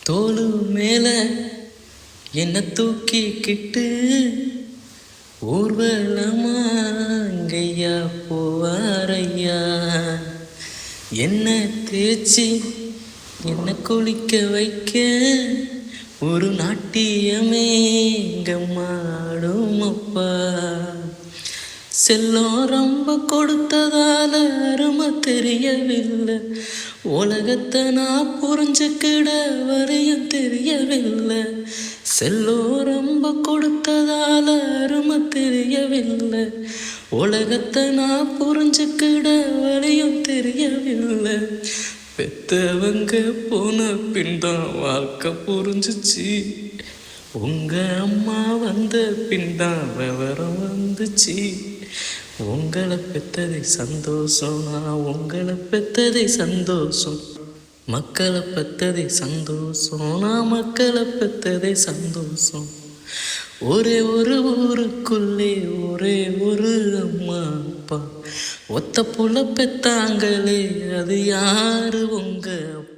தோளு மேல என்ன தூக்கிக்கிட்டு ஊர்வலமாங்கையா போவாரையா. என்ன தேய்ச்சி என்ன குளிக்க வைக்க ஒரு நாட்டியமே மாடும் அப்பா. செல்லம் ரொம்ப கொடுத்ததால அருமை தெரியவில்லை. உலகத்தை நான் புரிஞ்சுக்கிட வரையும் தெரியவில்லை. செல்லம் ரொம்ப கொடுத்ததால அருமை தெரியவில்லை. உலகத்தை நான் புரிஞ்சுக்கிட வரையும் தெரியவில்லை. பெத்தவங்க போன பின் தான் வாழ்க்கை புரிஞ்சிச்சு. உங்க அம்மா வந்த பின் தான் விவரம் வந்துச்சு. உங்களை பெத்ததை சந்தோஷம், நான் உங்களை பெத்ததை சந்தோஷம். மக்களை பெத்ததை சந்தோஷம், நான் மக்களை பெத்ததை சந்தோஷம். ஒரே ஒரு ஊருக்குள்ளே ஒரே ஒரு அம்மா அப்பா. ஒத்த புள்ள பெத்தாங்களே அது யாரு உங்க அப்பா.